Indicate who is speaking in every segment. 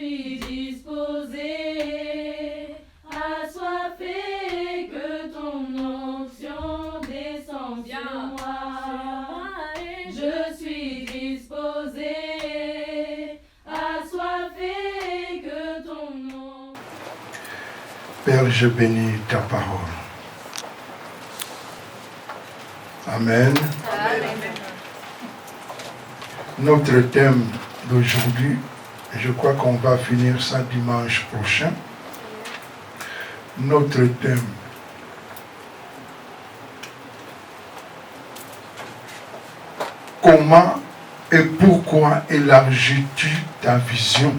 Speaker 1: suis disposé, assoiffé, que ton onction descende sur moi. Je suis disposé, assoiffé, que ton onction...
Speaker 2: Père, je bénis ta parole. Amen.
Speaker 3: Amen.
Speaker 2: Notre thème d'aujourd'hui, je crois qu'on va finir ça dimanche prochain. Notre thème. Comment et pourquoi élargis-tu ta vision?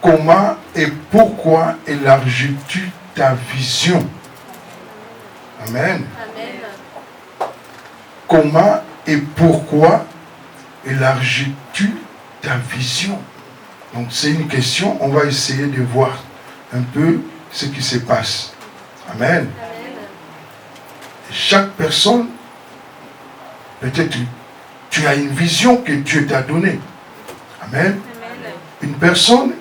Speaker 2: Comment et pourquoi élargis-tu ta vision? Amen.
Speaker 3: Amen.
Speaker 2: Comment et pourquoi élargis-tu ta vision? Donc c'est une question, on va essayer de voir un peu ce qui se passe. Amen.
Speaker 3: Amen.
Speaker 2: Chaque personne, peut-être tu as une vision que Dieu t'a donnée. Amen.
Speaker 3: Amen.
Speaker 2: Une personne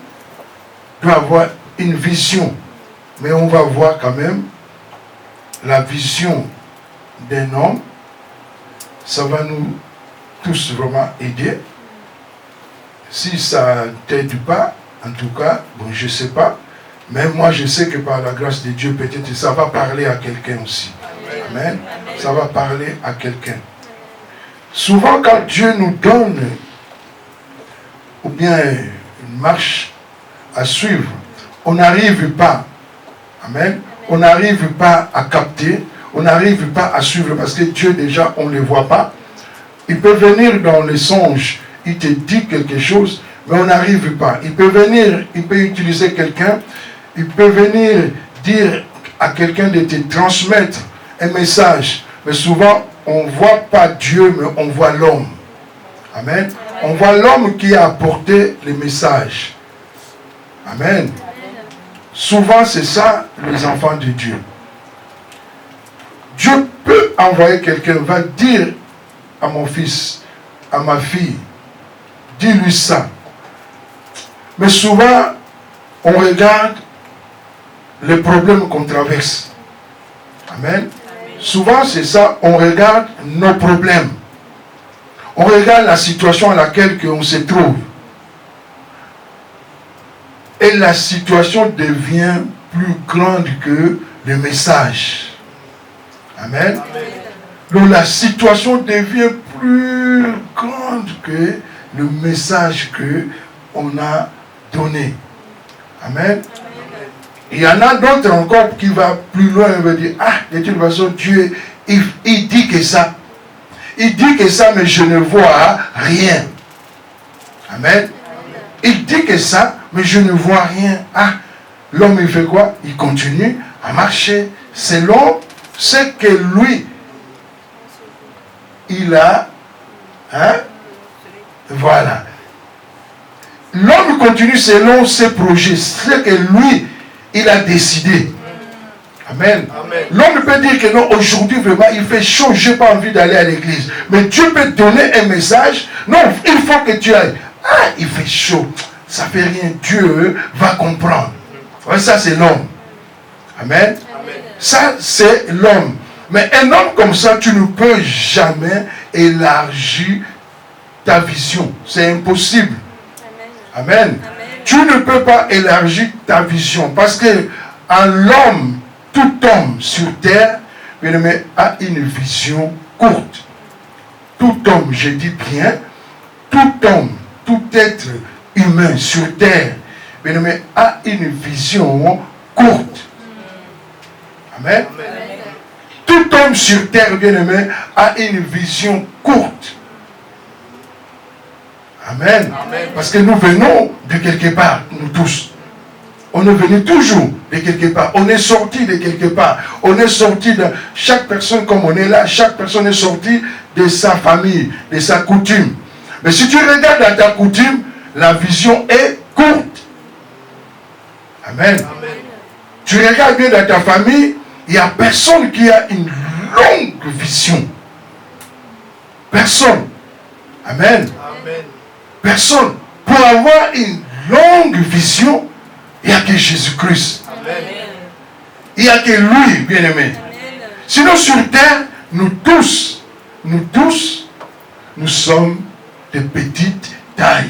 Speaker 2: doit avoir une vision, mais on va voir quand même la vision d'un homme. Ça va nous tous vraiment aider. Si ça ne t'aide pas, en tout cas, bon, je ne sais pas, mais moi je sais que par la grâce de Dieu, peut-être ça va parler à quelqu'un aussi. Amen. Ça va parler à quelqu'un. Souvent quand Dieu nous donne, ou bien une marche à suivre, on n'arrive pas. Amen. On n'arrive pas à capter, on n'arrive pas à suivre parce que Dieu déjà, on ne le voit pas. Il peut venir dans les songes, il te dit quelque chose, mais on n'arrive pas. Il peut venir, il peut utiliser quelqu'un, il peut venir dire à quelqu'un de te transmettre un message. Mais souvent, on ne voit pas Dieu, mais on voit l'homme. Amen. On voit l'homme qui a apporté le message. Amen. Souvent, c'est ça, les enfants de Dieu. Dieu peut envoyer quelqu'un, va dire à mon fils, à ma fille, dis-lui ça. Mais souvent, on regarde les problèmes qu'on traverse. Amen. Souvent, c'est ça, on regarde nos problèmes. On regarde la situation à laquelle on se trouve. Et la situation devient plus grande que le message. Amen. Donc la situation devient plus grande que le message qu'on a donné. Amen. Il y en a d'autres encore qui vont plus loin et vont dire, ah, de toute façon, Dieu, il dit que ça. Il dit que ça, mais je ne vois rien. Amen. Il dit que ça, mais je ne vois rien. Ah, l'homme, il fait quoi? Il continue à marcher selon ce que lui, il a. Hein? Voilà. L'homme continue selon ses projets, ce que lui, il a décidé. Amen. L'homme peut dire que non, aujourd'hui vraiment il fait chaud, je n'ai pas envie d'aller à l'église. Mais Dieu peut donner un message. Non, il faut que tu ailles. Ah, il fait chaud. Ça ne fait rien. Dieu va comprendre. Ouais, ça c'est l'homme. Amen. Ça c'est l'homme. Mais un homme comme ça, tu ne peux jamais élargir ta vision. C'est impossible. Amen. Amen. Tu ne peux pas élargir ta vision. Parce que en l'homme, tout homme sur terre, a une vision courte. Tout homme, je dis bien, tout homme, tout être humain sur terre, a une vision courte. Amen. Amen. Tout homme sur terre, bien-aimé, a une vision courte. Amen. Amen. Parce que nous venons de quelque part, nous tous. On est venu toujours de quelque part. On est sorti de quelque part. On est sorti de... Chaque personne, comme on est là, chaque personne est sortie de sa famille, de sa coutume. Mais si tu regardes dans ta coutume, la vision est courte. Amen. Amen. Tu regardes bien dans ta famille, il n'y a personne qui a une longue vision. Personne. Amen. Amen. Personne. Pour avoir une longue vision, il n'y a que Jésus-Christ. Il n'y a que lui, bien-aimé. Sinon, sur terre, nous tous, nous sommes de petite taille.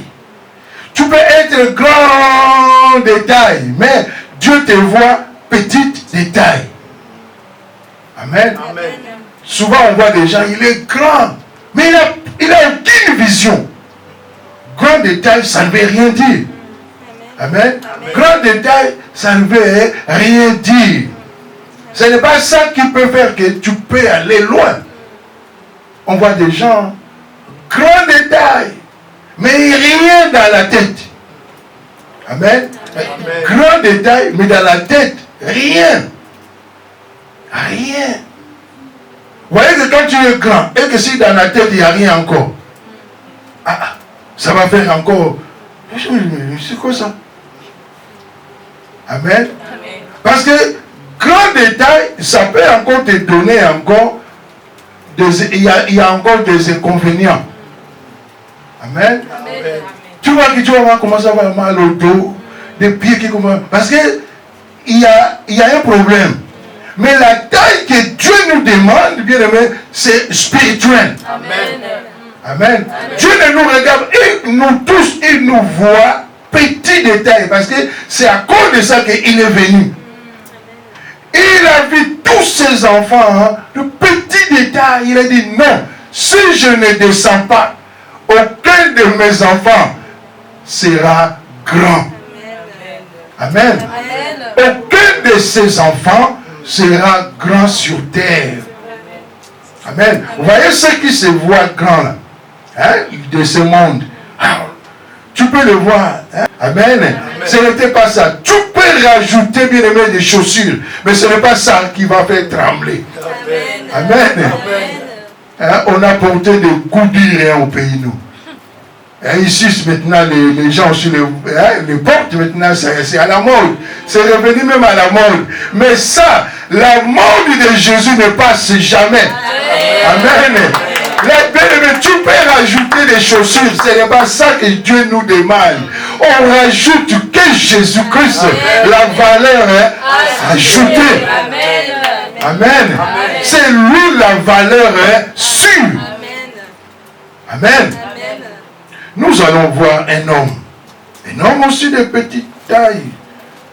Speaker 2: Tu peux être grand de taille, mais Dieu te voit petite de taille. Amen.
Speaker 3: Amen.
Speaker 2: Souvent, on voit des gens, il est grand, mais il n'a aucune vision. Grand de taille, ça ne veut rien dire. Amen.
Speaker 3: Amen.
Speaker 2: Grand de taille, ça ne veut rien dire. Ce n'est pas ça qui peut faire que tu peux aller loin. On voit des gens grands de taille, mais rien dans la tête. Amen.
Speaker 3: Amen.
Speaker 2: Grand de taille, mais dans la tête, rien. Rien. Vous voyez que quand tu es grand, et que si dans la tête, il n'y a rien encore, ça va faire encore. C'est quoi ça? Amen. Parce que grand détail, ça peut encore te donner encore il y a encore des inconvénients. Amen.
Speaker 3: Amen.
Speaker 2: Tu vois que tu vas voir comment ça va mal au dos, des pieds qui commencent. Parce que il y a un problème. Mais la taille que Dieu nous demande, bien aimé, c'est spirituel.
Speaker 3: Amen.
Speaker 2: Amen. Dieu ne nous regarde, et nous tous, il nous voit petit détail. Parce que c'est à cause de ça qu'il est venu. Il a vu tous ses enfants, de petits détails. Il a dit non, si je ne descends pas, aucun de mes enfants sera grand. Amen. Aucun de ses enfants sera grand sur terre. Amen. Vous voyez ceux qui se voient grands là, de ce monde. Tu peux le voir. Amen. Ce n'était pas ça. Tu peux rajouter, bien aimé, des chaussures, mais ce n'est pas ça qui va faire trembler. Amen. On a porté des coups durs au pays, nous. Ici, maintenant, les gens sur les portes, maintenant, c'est à la mode. C'est revenu même à la mode. Mais ça, la mode de Jésus ne passe jamais. Amen. Tu peux rajouter des chaussures. Ce n'est pas ça que Dieu nous demande. On rajoute que Jésus-Christ, la valeur ajoutée. Amen. C'est lui la valeur sûre. Amen. Nous allons voir un homme aussi de petite taille.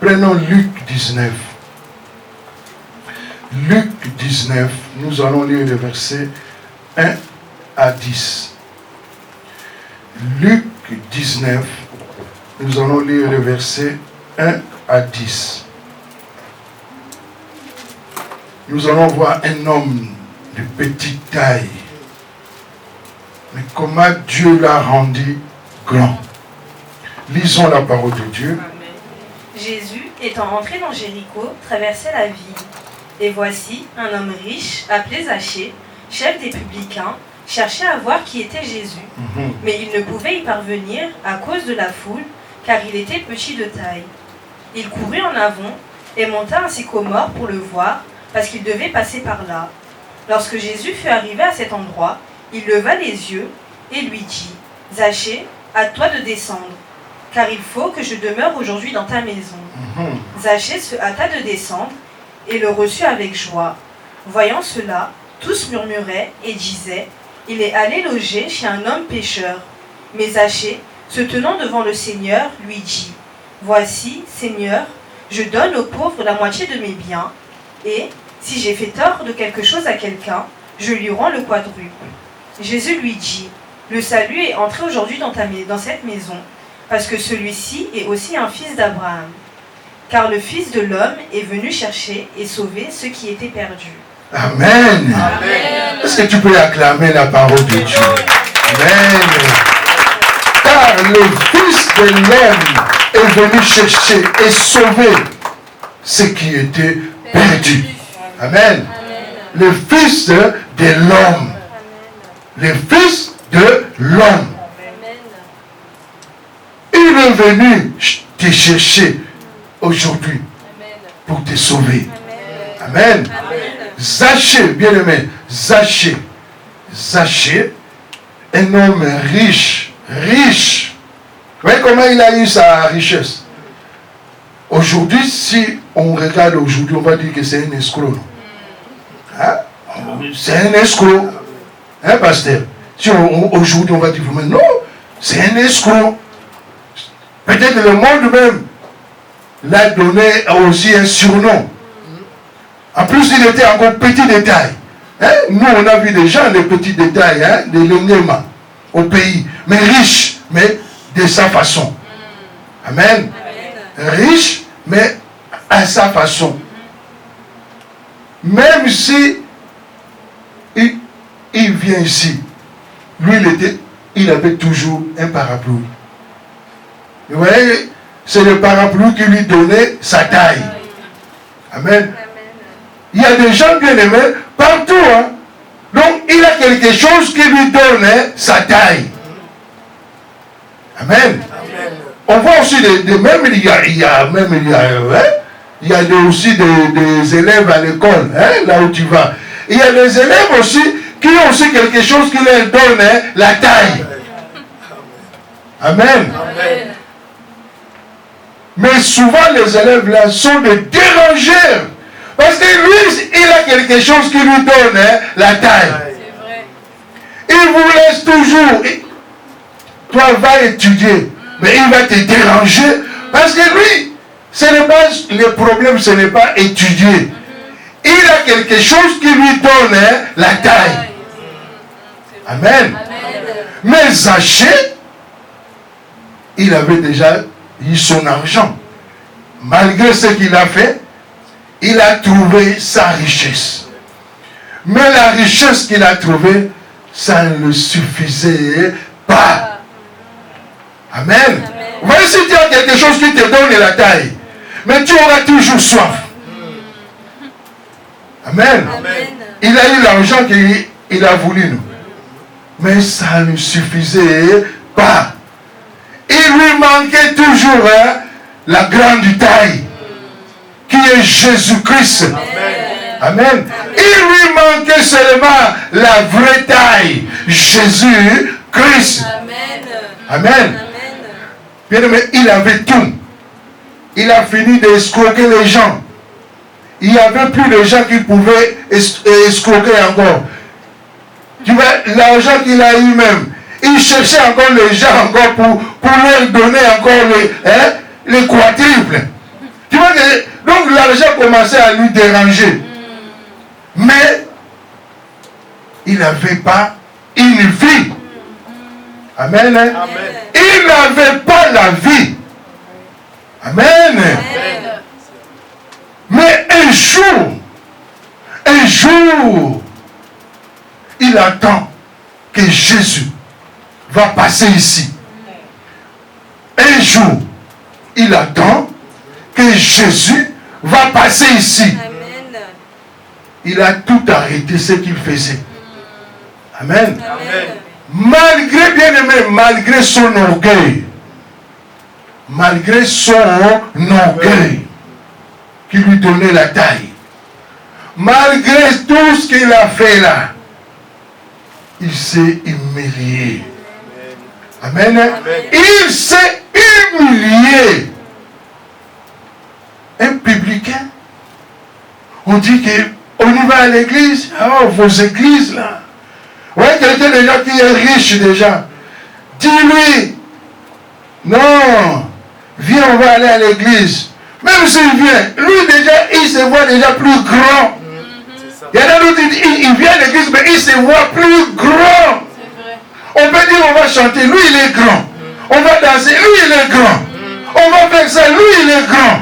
Speaker 2: Prenons Luc 19. Luc 19, nous allons lire les versets 1 à 10. Luc 19, nous allons lire les versets 1 à 10. Nous allons voir un homme de petite taille. Mais comment Dieu l'a rendu grand. Lisons la parole de Dieu.
Speaker 4: Jésus, étant rentré dans Jéricho, traversait la ville. Et voici, un homme riche, appelé Zachée, chef des publicains, cherchait à voir qui était Jésus. Mais il ne pouvait y parvenir à cause de la foule, car il était petit de taille. Il courut en avant et monta un sycomore pour le voir, parce qu'il devait passer par là. Lorsque Jésus fut arrivé à cet endroit, il leva les yeux et lui dit, « Zachée, à toi de descendre, car il faut que je demeure aujourd'hui dans ta maison. » Zachée se hâta de descendre et le reçut avec joie. Voyant cela, tous murmuraient et disaient, « Il est allé loger chez un homme pécheur. » Mais Zachée, se tenant devant le Seigneur, lui dit, « Voici, Seigneur, je donne aux pauvres la moitié de mes biens, et, si j'ai fait tort de quelque chose à quelqu'un, je lui rends le quadruple. » Jésus lui dit, « Le salut est entré aujourd'hui dans cette maison, parce que celui-ci est aussi un fils d'Abraham. Car le Fils de l'homme est venu chercher et sauver ceux qui étaient perdus. »
Speaker 2: Amen. Amen. Est-ce que tu peux acclamer la parole de Dieu? Amen. Car le Fils de l'homme est venu chercher et sauver ceux qui étaient perdus. Amen. Le Fils de l'homme. Le Fils de l'homme. Il est venu te chercher aujourd'hui pour te sauver. Amen. Zachée, bien-aimé, Zachée, un homme riche, voyez comment il a eu sa richesse. Aujourd'hui, si on regarde aujourd'hui, on va dire que c'est un escroc. Hein? C'est un escroc. Hein, pasteur? Si aujourd'hui on va dire vraiment non, c'est un escroc. Peut-être le monde même l'a donné aussi un surnom. En plus, il était encore petit détail. Hein? Nous, on a vu des gens, les petits détails, hein? Des Lengema au pays, mais riches, mais de sa façon. Amen. Riche, mais à sa façon. Même si il vient ici, lui, il avait toujours un parapluie. Vous voyez, c'est le parapluie qui lui donnait sa taille. Amen. Il y a des gens bien aimés partout. Hein? Donc, il a quelque chose qui lui donne sa taille. Amen. On voit aussi même il y a aussi des élèves à l'école, hein, là où tu vas. Il y a des élèves aussi qui ont aussi quelque chose qui leur donne la taille. Amen.
Speaker 1: Amen.
Speaker 2: Mais souvent les élèves là sont des dérangeurs. Parce que lui, il a quelque chose qui lui donne la taille.
Speaker 1: C'est vrai.
Speaker 2: Il vous laisse toujours. Toi, va étudier. Mais il va te déranger. Parce que lui, le problème, ce n'est pas étudier. Il a quelque chose qui lui donne la taille. Amen. Mais Zachée, il avait déjà eu son argent. Malgré ce qu'il a fait, il a trouvé sa richesse. Mais la richesse qu'il a trouvée, ça ne le suffisait pas. Amen. Vous voyez, si tu as quelque chose qui te donne la taille, mais tu auras toujours soif. Amen. Il a eu l'argent qu'il a voulu, nous. Mais ça ne suffisait pas. Il lui manquait toujours la grande taille, qui est Jésus-Christ. Amen. Il lui manquait seulement la vraie taille, Jésus-Christ. Amen. Bien aimé, il avait tout. Il a fini d'escroquer les gens. Il n'y avait plus de gens qui pouvaient escroquer encore. Tu vois, l'argent qu'il a eu même, il cherchait encore les gens encore pour leur donner encore les quadruples. Tu vois que, donc l'argent commençait à lui déranger. Mais il n'avait pas une vie. Amen. Amen. Il n'avait pas la vie. Amen. Mais un jour, il attend que Jésus va passer ici. Un jour, il attend que Jésus va passer ici. Il a tout arrêté ce qu'il faisait. Amen. Malgré, bien aimé, malgré son orgueil, qui lui donnait la taille, malgré tout ce qu'il a fait là, il s'est humilié. Amen. Il s'est humilié. Un publicain, on dit qu'on y va à l'église, oh, vos églises là. Ouais, quelqu'un déjà qui est riche déjà. Dis-lui, non, viens, on va aller à l'église. Même s'il vient, lui déjà, il se voit déjà plus grand. Il y en a d'autres, il vient à l'église, mais il se voit plus grand. On peut dire, on va chanter, lui il est grand. On va danser, lui il est grand. On va faire ça, lui il est grand.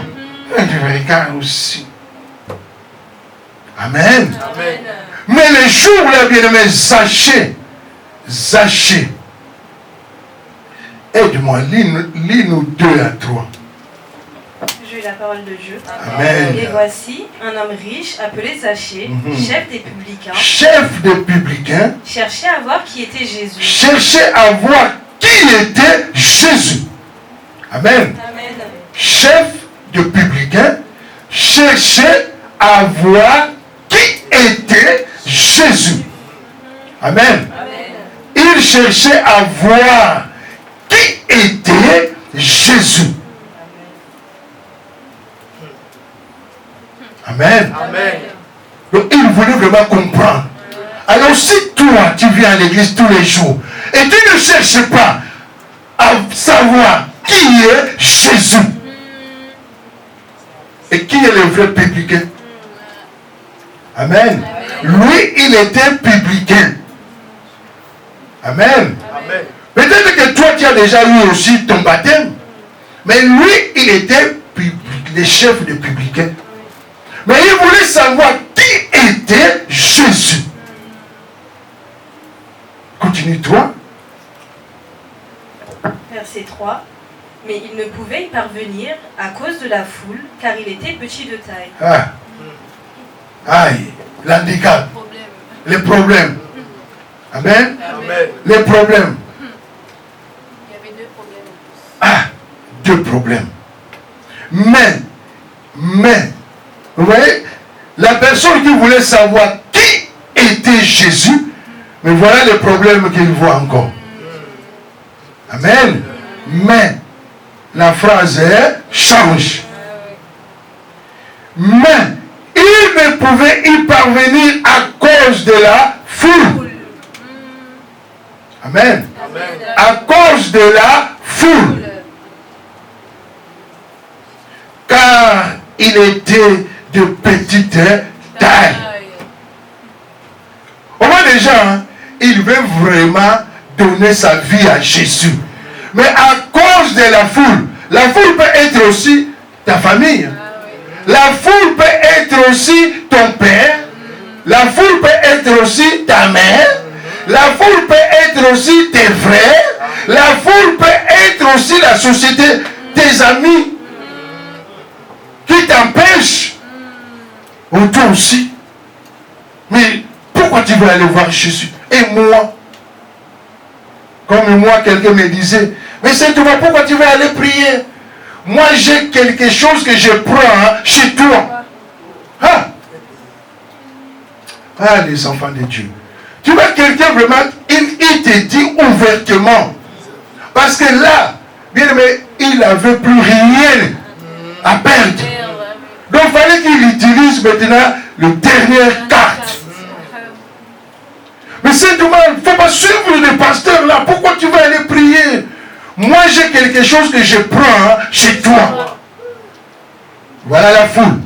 Speaker 2: Et tu regardes aussi. Amen. Mais les jours là, bien aimé, Zachée. Aide-moi, lis-nous 2 à 3.
Speaker 4: Je lis la parole de Dieu.
Speaker 2: Amen.
Speaker 4: Et voici un homme riche appelé Zachée, chef des publicains.
Speaker 2: Chef des publicains.
Speaker 4: Cherchait à voir qui était Jésus.
Speaker 2: Cherchait à voir qui était Jésus. Amen. Chef de publicains cherchait à voir qui était Jésus. Amen. Il cherchait à voir qui était Jésus. Amen.
Speaker 3: Amen.
Speaker 2: Donc il voulait vraiment comprendre. Alors si toi, tu viens à l'église tous les jours et tu ne cherches pas à savoir qui est Jésus et qui est le vrai publicain. Amen. Lui, il était publicain. Amen.
Speaker 3: Amen.
Speaker 2: Peut-être que toi, tu as déjà eu aussi ton baptême, mais lui, il était le chef des publicains. Mais il voulait savoir qui était Jésus. Continue-toi.
Speaker 4: Verset 3. Mais il ne pouvait y parvenir à cause de la foule, car il était petit de taille.
Speaker 2: Ah. Aïe, l'handicap, les problèmes. Amen.
Speaker 3: Amen.
Speaker 2: Les problèmes.
Speaker 1: Il y avait 2 problèmes en plus.
Speaker 2: Ah, 2 problèmes. Mais, vous voyez, la personne qui voulait savoir qui était Jésus, mais voilà les problèmes qu'il voit encore. Amen. Mais, la phrase change. Mais, il ne pouvait y parvenir à cause de la foule. Amen.
Speaker 3: Amen.
Speaker 2: À cause de la foule. Car il était de petite taille. Au moins déjà, hein, il veut vraiment donner sa vie à Jésus. Mais à cause de la foule peut être aussi ta famille. La foule peut être aussi ton père. La foule peut être aussi ta mère. La foule peut être aussi tes frères. La foule peut être aussi la société, tes amis qui t'empêchent. Ou toi aussi. Mais pourquoi tu veux aller voir Jésus? Et moi? Comme moi, quelqu'un me disait, mais c'est toi, pourquoi tu veux aller prier? Moi, j'ai quelque chose que je prends chez toi. Ah. Ah, les enfants de Dieu. Tu vois, quelqu'un vraiment, il te dit ouvertement. Parce que là, bien aimé, il n'avait plus rien à perdre. Donc, il fallait qu'il utilise maintenant le dernière carte. Mais c'est dommage, il ne faut pas suivre le pasteur là. Pourquoi tu vas aller prier? Moi, j'ai quelque chose que je prends chez toi. Voilà la foule.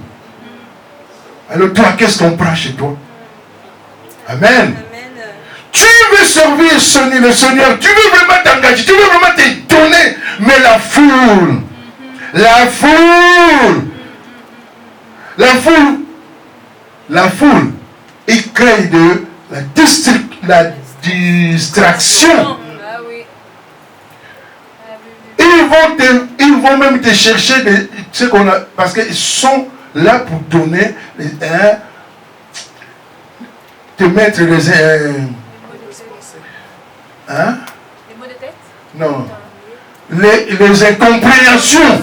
Speaker 2: Alors toi, qu'est-ce qu'on prend chez toi? Amen. Tu veux servir le Seigneur, tu veux vraiment t'engager, tu veux vraiment te donner. Mais la foule, il crée de la distraction. Ils vont même te chercher ce qu'on a, parce qu'ils sont là pour donner, te mettre les
Speaker 1: mots de tête?
Speaker 2: Non. Les incompréhensions.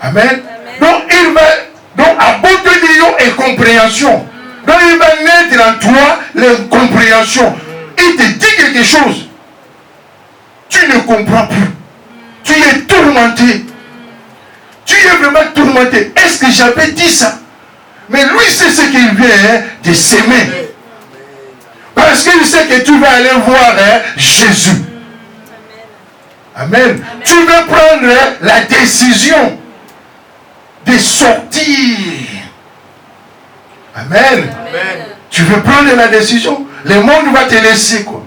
Speaker 2: Amen. Donc à bout de lion et compréhension. Donc il va naître en toi l'incompréhension. Il te dit quelque chose. Tu ne comprends plus. Tu es tourmenté. Tu es vraiment tourmenté. Est-ce que j'avais dit ça? Mais lui, c'est ce qu'il vient de s'aimer. Parce qu'il sait que tu vas aller voir Jésus. Amen. Amen. Tu veux prendre la décision de sortir. Amen. Amen. Tu veux prendre la décision. Le monde va te laisser quoi.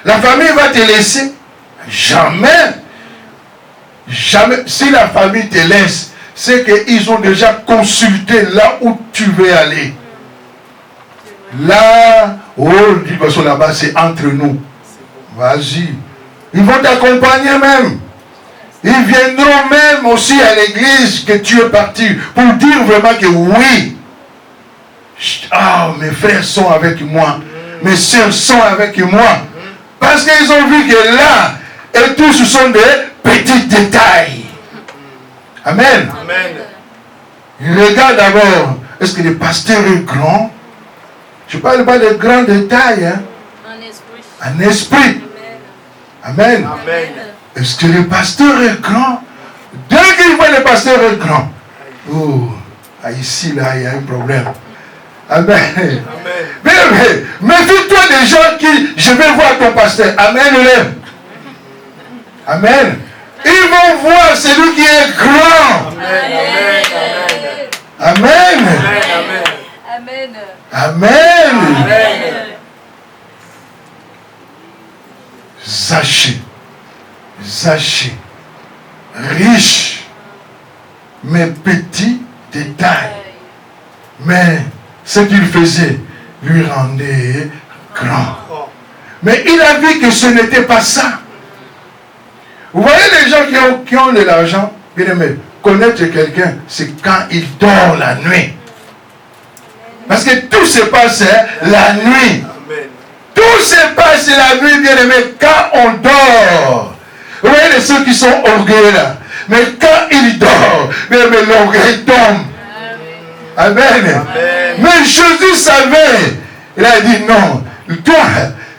Speaker 2: La famille va te laisser. Jamais. Jamais. Si la famille te laisse, c'est qu'ils ont déjà consulté là où tu veux aller. Là, du coup, là-bas, c'est entre nous. Vas-y. Ils vont t'accompagner même. Ils viendront même aussi à l'église que tu es parti pour dire vraiment que oui. Ah, mes frères sont avec moi. Mes soeurs sont avec moi. Parce qu'ils ont vu que là, et tous ce sont des petits détails. Amen. Amen. Regarde d'abord, est-ce que le pasteur est grand? Je ne parle pas de grands détails. Hein?
Speaker 1: Un esprit.
Speaker 2: Un esprit. Amen.
Speaker 3: Amen.
Speaker 2: Est-ce que le pasteur est grand? Dès qu'il voit le pasteur est grand. Oh, ici, là, il y a un problème. Amen.
Speaker 3: Amen.
Speaker 2: Méfie-toi des gens qui, je vais voir ton pasteur. Amen. Amen. Ils vont voir celui qui est grand.
Speaker 3: Amen.
Speaker 2: Amen.
Speaker 1: Amen.
Speaker 2: Amen. Zaché, riche, mais petit détail. Mais ce qu'il faisait lui rendait grand. Mais il a vu que ce n'était pas ça. Vous voyez les gens qui ont de l'argent, bien aimé, connaître quelqu'un, c'est quand il dort la nuit. Parce que tout se passe la nuit. Tout se passe la nuit, bien aimé, quand on dort. Vous voyez ceux qui sont orgueilleux là. Mais quand il dort, bien aimé, l'orgueil tombe. Amen.
Speaker 3: Amen.
Speaker 2: Mais Jésus savait. Il a dit non. Toi,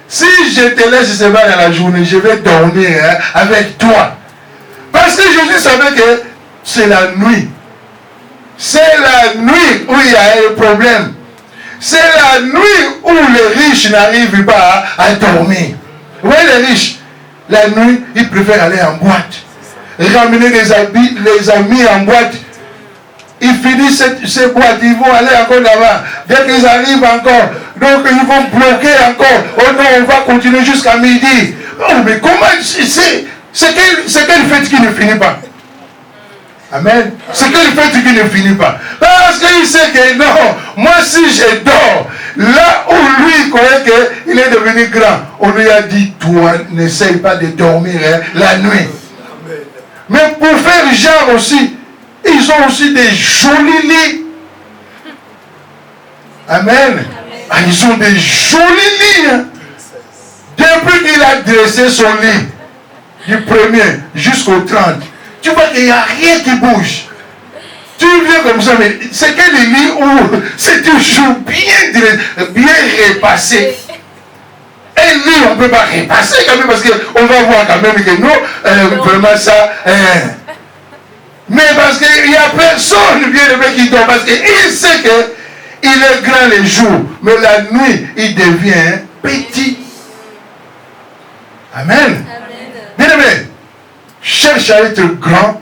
Speaker 2: si je te laisse dans la journée, je vais dormir avec toi. Parce que Jésus savait que c'est la nuit. C'est la nuit où il y a un problème. C'est la nuit où les riches n'arrivent pas à dormir. Vous voyez les riches, la nuit, ils préfèrent aller en boîte. Ramener les amis en boîte. Ils finissent ces boîtes, ils vont aller encore là-bas. Dès qu'ils arrivent encore, donc ils vont bloquer encore. Oh non, on va continuer jusqu'à midi. Oh, mais comment c'est quelle fête qui ne finit pas? Amen. C'est quelle fête qui ne finit pas? Parce qu'il sait que non, moi si je dors, là où lui croyait qu'il est devenu grand, on lui a dit, toi, n'essaye pas de dormir la nuit. Mais pour faire genre aussi, ils ont aussi des jolis lits. Amen. Ah, ils ont des jolis lits. Hein. Depuis qu'il a dressé son lit, du 1er jusqu'au 30, tu vois qu'il n'y a rien qui bouge. Tu viens comme ça, mais c'est quel lit où c'est toujours bien repassé. Un lit, on ne peut pas repasser quand même, parce qu'on va voir quand même que nous, vraiment ça... mais parce qu'il n'y a personne bien aimé qui dort, parce qu'il sait qu'il est grand les jours, mais la nuit, il devient petit. Amen. Bien aimé, cherche à être grand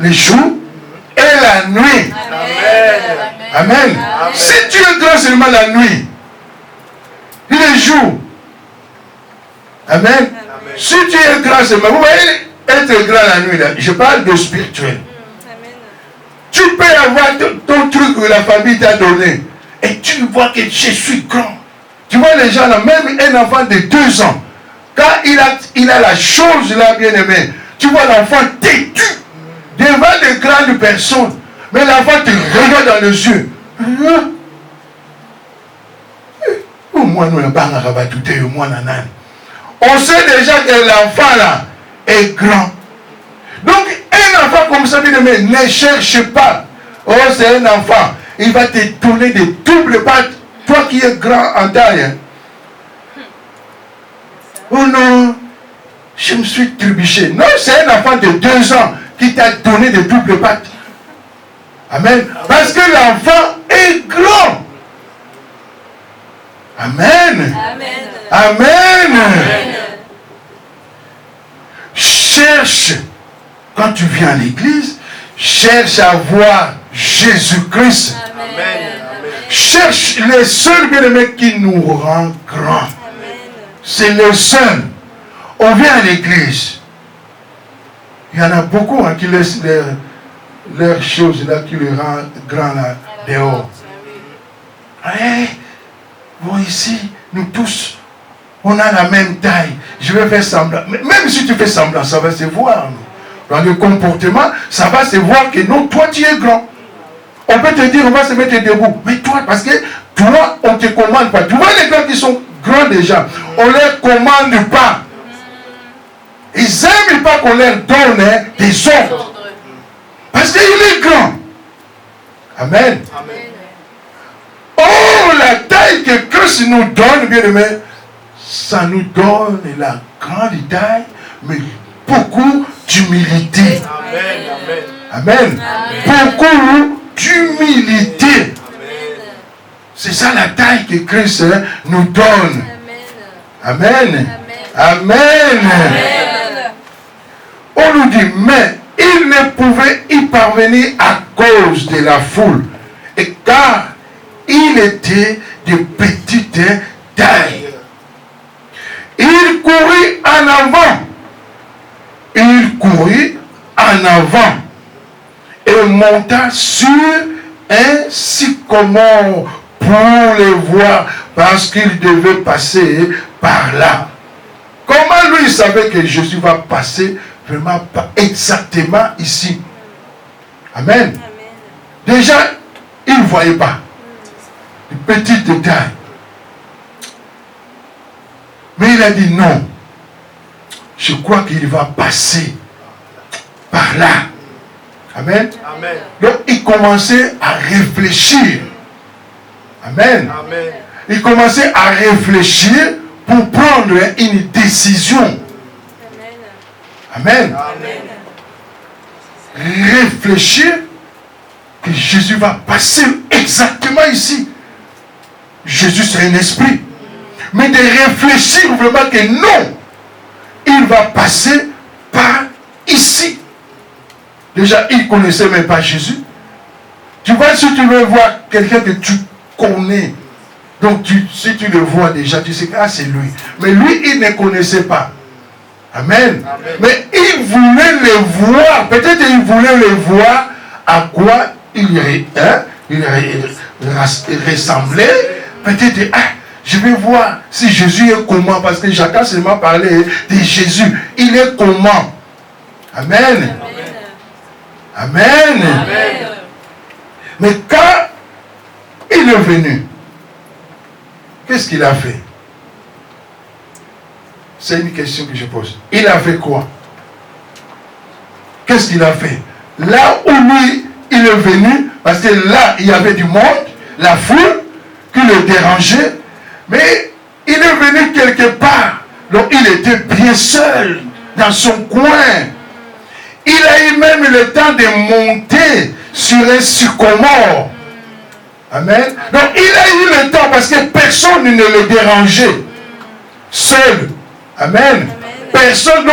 Speaker 2: les jours et la nuit. Amen. Amen. Si tu es grand seulement la nuit, les jours. Amen. Amen. Si tu es grand seulement, vous voyez, être grand la nuit, là, je parle de spirituel. Tu peux avoir ton truc que la famille t'a donné et tu vois que je suis grand. Tu vois les gens là, même un enfant de 2 ans, quand il a la chose là bien aimée, tu vois l'enfant têtu devant de grandes personnes, mais l'enfant te regarde dans les yeux. On sait déjà que l'enfant là est grand. Donc un enfant comme ça, bien aimé, ne cherche pas. Oh, c'est un enfant. Il va te donner des doubles pattes. Toi qui es grand en taille. Hein. Oh non, je me suis trébuché. Non, c'est un enfant de 2 ans qui t'a donné des doubles pattes. Amen. Parce que l'enfant est grand. Amen.
Speaker 1: Amen.
Speaker 2: Amen. Amen. Cherche, quand tu viens à l'église, cherche à voir Jésus-Christ.
Speaker 3: Amen.
Speaker 2: Cherche les seuls bien-aimés qui nous rend grands. C'est le seul. On vient à l'église. Il y en a beaucoup hein, qui laissent leurs choses là, qui les rendent grands là, dehors. Hey, bon, ici, nous tous, on a la même taille. Je vais faire semblant. Mais même si tu fais semblant, ça va se voir. Dans le comportement, ça va se voir que non, toi tu es grand. On peut te dire, on va se mettre debout. Mais toi, parce que toi, on ne te commande pas. Tu vois les gens qui sont grands déjà, on ne leur commande pas. Ils n'aiment pas qu'on leur donne des ordres. Parce qu'il est grand. Amen.
Speaker 3: Amen.
Speaker 2: Oh, la taille que Christ nous donne, bien aimé, ça nous donne la grande taille, mais beaucoup d'humilité.
Speaker 3: Amen.
Speaker 2: Amen. Beaucoup d'humilité. C'est ça la taille que Christ nous donne. Amen. Amen. On nous dit, mais il ne pouvait y parvenir à cause de la foule. Et car il était de petite taille. Il courut en avant. Il courut en avant. Et monta sur un sycomore pour les voir, parce qu'il devait passer par là. Comment lui savait que Jésus va passer vraiment pas exactement ici? Amen. Déjà, il ne voyait pas. De petits détails. Mais il a dit non. Je crois qu'il va passer par là. Amen.
Speaker 3: Amen.
Speaker 2: Donc il commençait à réfléchir. Amen.
Speaker 3: Amen.
Speaker 2: Il commençait à réfléchir pour prendre une décision. Amen. Réfléchir que Jésus va passer exactement ici. Jésus c'est un esprit. Mais de réfléchir vraiment que non, il va passer par ici. Déjà, il ne connaissait même pas Jésus. Tu vois, si tu veux voir quelqu'un que tu connais, donc si tu le vois déjà, tu sais que c'est lui. Mais lui, il ne connaissait pas. Amen. Mais il voulait le voir. Peut-être il voulait le voir à quoi il ressemblait. Peut-être, je vais voir si Jésus est comment. Parce que j'entends seulement parler de Jésus. Il est comment? Amen. Amen.
Speaker 3: Amen.
Speaker 2: Mais quand il est venu, qu'est-ce qu'il a fait? C'est une question que je pose. Il a fait quoi? Qu'est-ce qu'il a fait? Là où lui, il est venu, parce que là, il y avait du monde, la foule, qui le dérangeait, mais il est venu quelque part. Donc il était bien seul, dans son coin. Il a eu même le temps de monter sur un sycomore. Amen. Donc il a eu le temps parce que personne ne le dérangeait. Seul. Amen. Personne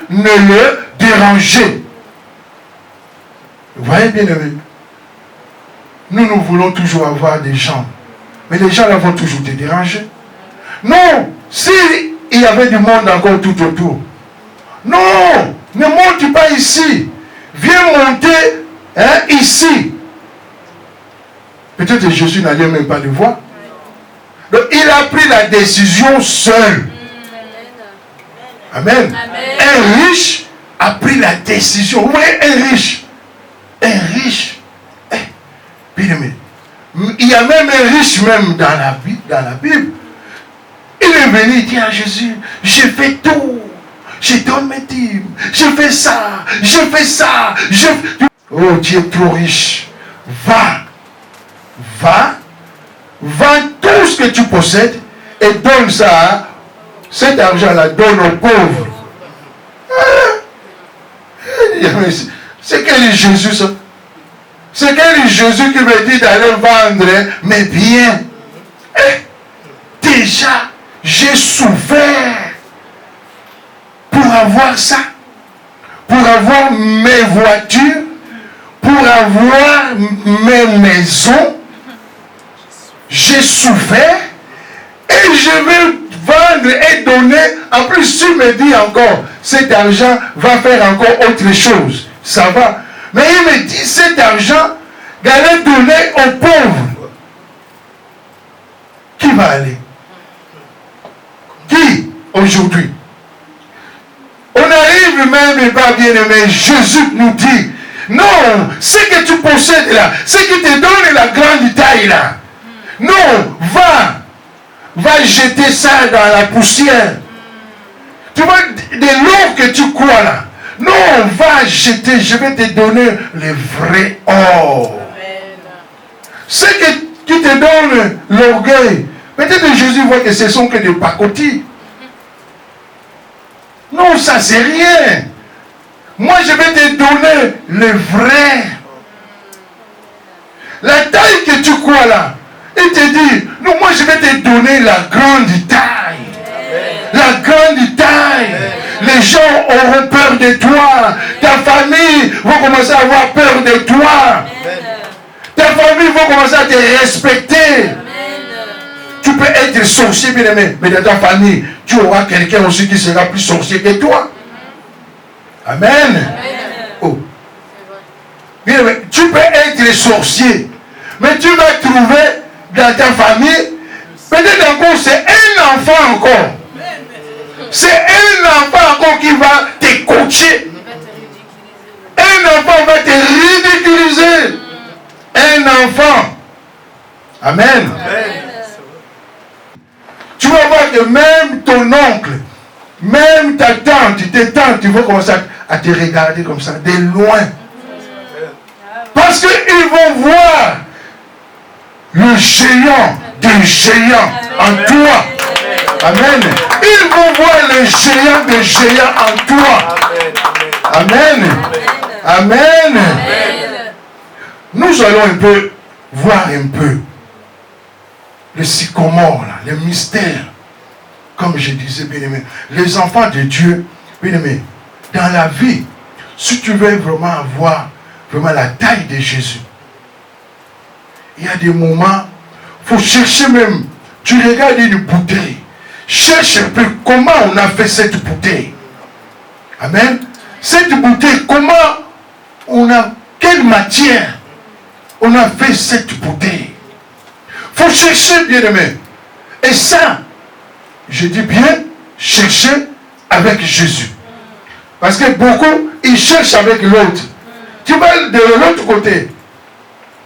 Speaker 2: ne le dérangeait. Vous voyez bien aimé. Nous voulons toujours avoir des gens. Mais les gens là vont toujours te déranger. Non. S'il y avait du monde encore tout autour. Non. Ne monte pas ici. Viens monter ici. Peut-être que Jésus n'allait même pas le voir. Donc il a pris la décision seul. Amen. Un riche a pris la décision. Vous voyez, un riche. Bien aimé. Il y a même un riche même dans la Bible. Il est venu, il dit à Jésus, je fais tout. Je donne mes dîmes. Je fais ça. Oh, tu es trop riche. Va. Vends tout ce que tu possèdes et donne ça. Cet argent-là, donne aux pauvres. C'est quel est Jésus ça? C'est quel est Jésus qui me dit d'aller vendre mes biens? Déjà, j'ai souffert pour avoir ça, pour avoir mes voitures, pour avoir mes maisons. J'ai souffert et je vais vendre et donner. En plus, tu me dis encore, cet argent va faire encore autre chose. Ça va. Mais il me dit, cet argent, d'aller donner aux pauvres. Qui va aller? Qui aujourd'hui? On arrive même, pas bien aimé, Jésus nous dit, non, ce que tu possèdes là, ce qui te donne la grande taille là, non, va jeter ça dans la poussière. Tu vois, de l'or que tu crois là, non, va jeter, je vais te donner le vrai or. Ce qui te donne l'orgueil, peut-être que Jésus voit que ce sont que des pacotis. Non, ça c'est rien. Moi je vais te donner le vrai. La taille que tu crois là, il te dit, non, moi je vais te donner la grande taille. La grande taille. Les gens auront peur de toi. Ta famille va commencer à avoir peur de toi. Ta famille va commencer à te respecter. Tu peux être sorcier, bien aimé, mais dans ta famille, tu auras quelqu'un aussi qui sera plus sorcier que toi. Amen. Oh. Bien aimé, tu peux être sorcier, mais tu vas trouver dans ta famille, peut-être encore c'est un enfant encore. C'est un enfant encore qui va te coacher. Un enfant va te ridiculiser. Un enfant. Amen. Tu vas voir que même ton oncle, même ta tante, tes tantes, ils vont commencer à te regarder comme ça, de loin. Parce qu'ils vont voir le géant des géants en toi. Amen. Ils vont voir le géant des géants en toi. Amen. Amen. Nous allons un peu voir un peu le sycomore, là, le mystère. Comme je disais, bien aimé, les enfants de Dieu, bien aimé, dans la vie, si tu veux vraiment avoir vraiment la taille de Jésus, il y a des moments, il faut chercher même. Tu regardes une bouteille. Cherche un peu comment on a fait cette bouteille. Amen. Cette bouteille, comment quelle matière on a fait cette bouteille. Il faut chercher, bien aimé. Et ça, je dis bien, chercher avec Jésus. Parce que beaucoup, ils cherchent avec l'autre. Tu vas de l'autre côté.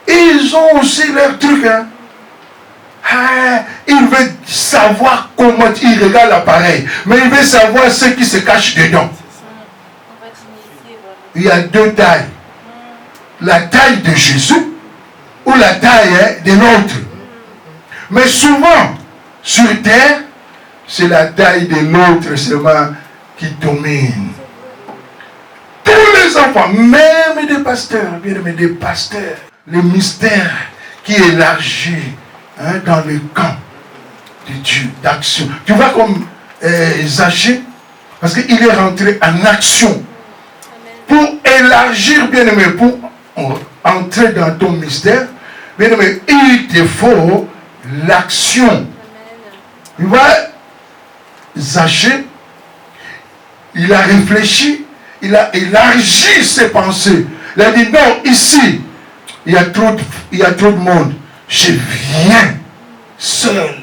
Speaker 2: Ils ont aussi leur truc. Hein. Il veut savoir comment il regarde l'appareil, mais il veut savoir ce qui se cache dedans. Il y a deux tailles. La taille de Jésus ou la taille de l'autre. Mais souvent, sur terre, c'est la taille de l'autre seulement qui domine. Tous les enfants, même des pasteurs, bien aimés, des pasteurs, le mystère qui élargit dans le camp de Dieu, d'action. Tu vois comme Zachée, parce qu'il est rentré en action pour élargir, bien aimé, pour entrer dans ton mystère, bien aimé, il te faut l'action. Tu vois, Zachée, il a réfléchi, il a élargi ses pensées. Il a dit non, ici, il y a trop de monde. Je viens seul.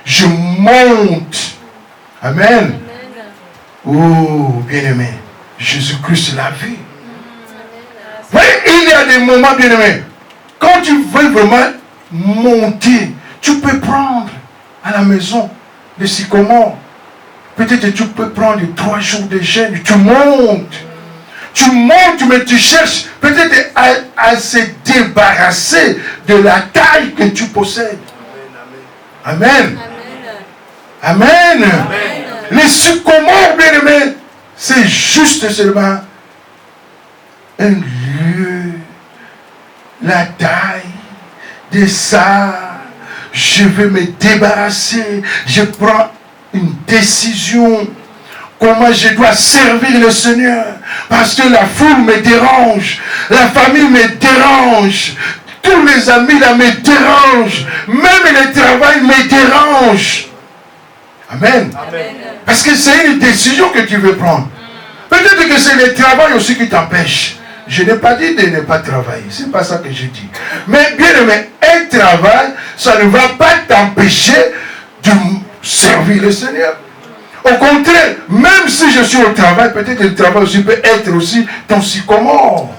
Speaker 2: Je monte. Amen. Oh, bien-aimé. Jésus-Christ la vie. Oui, il y a des moments, bien-aimé. Quand tu veux vraiment monter, tu peux prendre à la maison des sycomores. Peut-être que tu peux prendre 3 jours de jeûne. Tu montes. Tu montes, mais tu cherches peut-être à se débarrasser de la taille que tu possèdes. Amen. Amen. Amen. Amen. Les sycomores, bien aimés, c'est juste seulement un lieu, la taille de ça. Je vais me débarrasser. Je prends une décision. Comment je dois servir le Seigneur. Parce que la foule me dérange. La famille me dérange. Tous les amis là me dérangent. Même le travail me dérange. Amen. Amen. Parce que c'est une décision que tu veux prendre. Peut-être que c'est le travail aussi qui t'empêche. Je n'ai pas dit de ne pas travailler. Ce n'est pas ça que je dis. Mais bien aimé, un travail, ça ne va pas t'empêcher de servir le Seigneur. Au contraire, même si je suis au travail, peut-être que le travail aussi peut être aussi ton sycomore.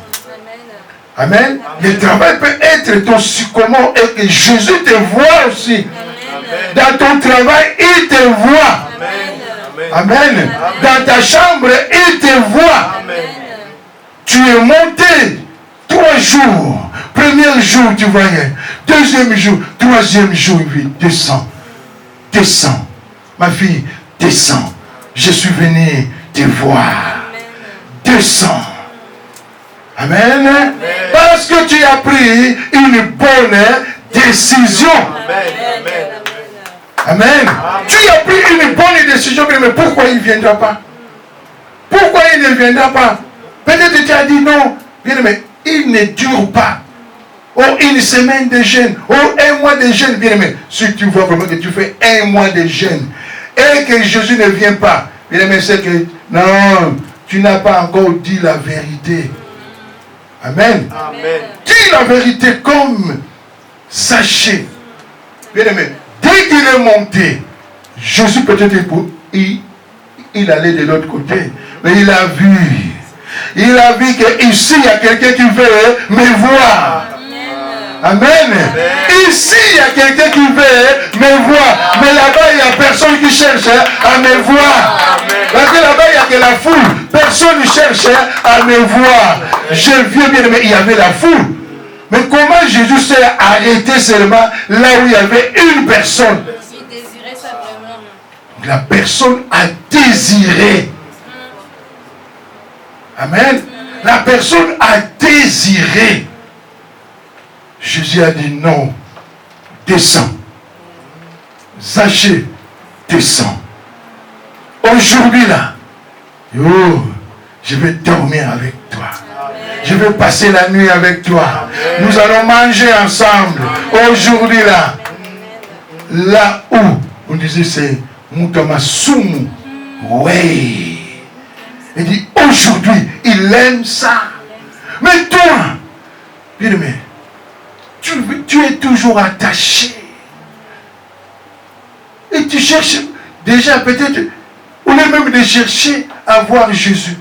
Speaker 2: Amen. Amen. Le travail peut être ton sycomore et que Jésus te voit aussi. Amen. Dans ton travail, il te voit. Amen. Amen. Amen. Dans ta chambre, il te voit. Amen. Tu es monté 3 jours. Premier jour, tu voyais. Deuxième jour, troisième jour, il descend. Descends. Ma fille, descends. Je suis venu te voir. Descends. Amen. Parce que tu as pris une bonne décision. Amen. Tu as pris une bonne décision, mais pourquoi il ne viendra pas? Pourquoi il ne viendra pas? Peut-être que tu as dit non. Bien, mais il ne dure pas. Oh, une semaine de jeûne. Oh, un mois de jeûne. Bien, mais si tu vois vraiment que tu fais un mois de jeûne et que Jésus ne vient pas, bien, mais c'est que non, tu n'as pas encore dit la vérité. Amen.
Speaker 3: Amen.
Speaker 2: Dis la vérité comme sachez. Bien aimé, dès qu'il est monté, Jésus peut-être il allait de l'autre côté, mais il a vu qu'ici il y a quelqu'un qui veut me voir. Amen. Ici il y a quelqu'un qui veut me voir, mais là-bas il n'y a personne qui cherche à me voir. Parce que là-bas il n'y a que la foule, personne ne cherche à me voir. Je viens bien, mais il y avait la foule. Mais comment Jésus s'est arrêté seulement là où il y avait une personne?
Speaker 1: Il désirait ça vraiment.
Speaker 2: La personne a désiré. Amen. La personne a désiré. Jésus a dit non. Descends. Zachée, descends. Aujourd'hui là, je vais dormir avec toi. Je vais passer la nuit avec toi. Nous allons manger ensemble. Aujourd'hui là, là où on disait c'est Moutamasumu. Oui. Il dit aujourd'hui, il aime ça. Mais toi, bien aimé, tu es toujours attaché. Et tu cherches déjà peut-être, on est même de chercher à voir Jésus.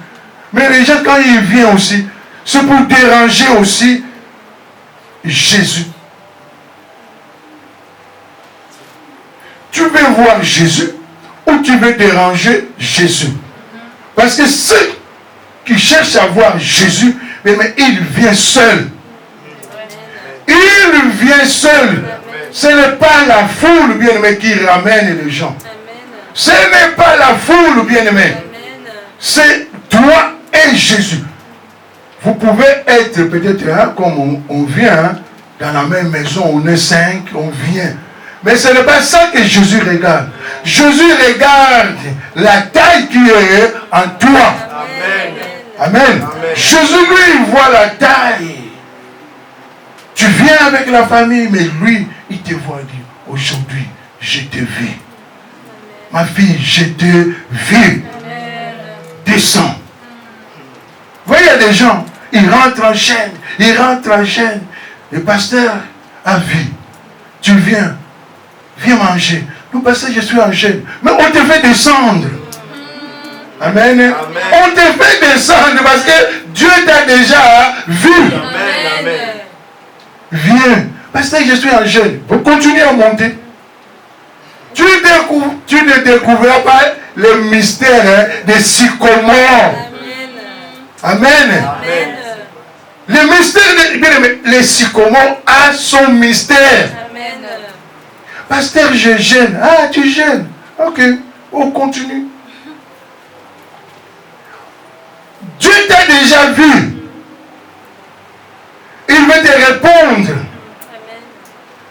Speaker 2: Mais les gens quand ils viennent aussi, c'est pour déranger aussi Jésus. Tu veux voir Jésus ou tu veux déranger Jésus? Parce que ceux qui cherchent à voir Jésus, mais il vient seul. Il vient seul. Ce n'est pas la foule, bien-aimé, qui ramène les gens. Ce n'est pas la foule, bien-aimé. C'est toi et Jésus. Vous pouvez être peut-être comme on vient dans la même maison, on est 5, on vient. Mais ce n'est pas ça que Jésus regarde. Jésus regarde la taille qui est en toi.
Speaker 3: Amen.
Speaker 2: Amen.
Speaker 3: Amen.
Speaker 2: Jésus, lui, il voit la taille. Tu viens avec la famille, mais lui, il te voit dire, aujourd'hui, je te vis. Ma fille, je te vis. Descends. Vous voyez, il y a des gens, ils rentrent en chaîne, Le pasteur a vu. Tu viens manger. Le pasteur, je suis en chaîne. Mais on te fait descendre. Amen.
Speaker 3: Amen.
Speaker 2: On te fait descendre parce que Dieu t'a déjà vu.
Speaker 3: Amen. Amen.
Speaker 2: Viens. Pasteur, je suis en jeûne. Vous continuez à monter. Tu ne découvriras pas le mystère des sycomores. Amen.
Speaker 3: Amen.
Speaker 2: Le mystère les sycomores a son mystère.
Speaker 1: Amen.
Speaker 2: Pasteur, je jeûne. Ah, tu jeûnes. Ok, on continue. Dieu t'a déjà vu. Il veut te répondre.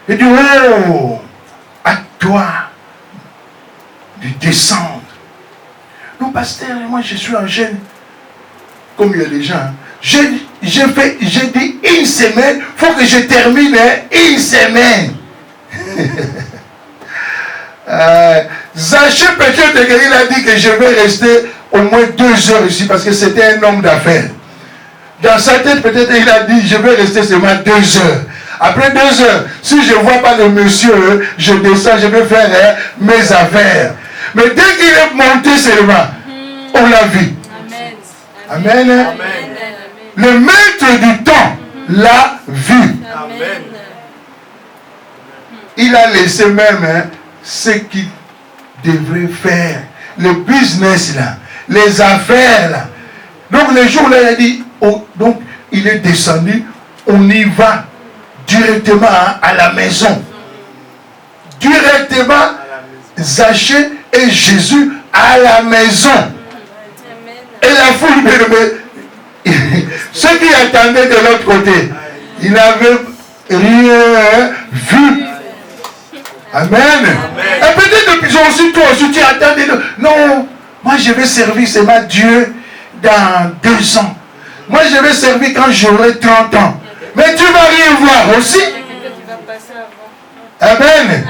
Speaker 2: Il dit, oh, à toi de descendre. Non, pasteur, moi je suis en jeûne. Comme il y a des gens. J'ai dit une semaine, il faut que je termine une semaine. Zachée peut-être qu'il a dit que je vais rester au moins 2 heures ici parce que c'était un homme d'affaires. Dans sa tête peut-être il a dit je vais rester seulement 2 heures. Après 2 heures, si je ne vois pas le monsieur, je descends, je vais faire mes affaires. Mais dès qu'il est monté seulement, on l'a vu.
Speaker 1: Amen.
Speaker 2: Amen.
Speaker 3: Amen.
Speaker 2: Le maître du temps l'a vu.
Speaker 3: Amen.
Speaker 2: Il a laissé même ce qu'il devrait faire. Le business là, les affaires là. Donc le jour là, il a dit, oh, donc il est descendu, on y va directement à la maison. Directement, Zachée et Jésus à la maison. Et la foule, bien aimé, ceux qui attendaient de l'autre côté, ils n'avaient rien vu. Amen. Et peut-être qu'ils ont aussi, toi aussi, tu attendais. Non, moi je vais servir seulement Dieu dans 2 ans. Moi je vais servir quand j'aurai 30 ans. Mais tu ne vas rien voir aussi. Amen.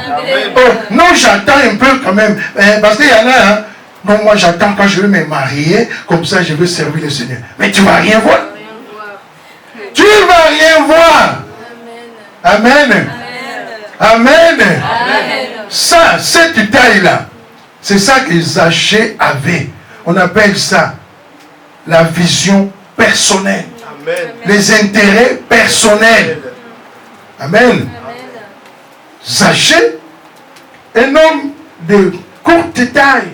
Speaker 2: Oh, non, j'attends un peu quand même. Parce qu'il y en a, hein. Non, moi j'attends quand je vais me marier, comme ça je vais servir le Seigneur. Mais tu ne vas rien voir. Tu ne vas rien voir. Amen. Amen. Ça, cette taille-là, c'est ça que Zachée avait. On appelle ça la vision personnelle.
Speaker 3: Amen.
Speaker 2: Les intérêts personnels. Amen. Zachée, un homme de courte taille.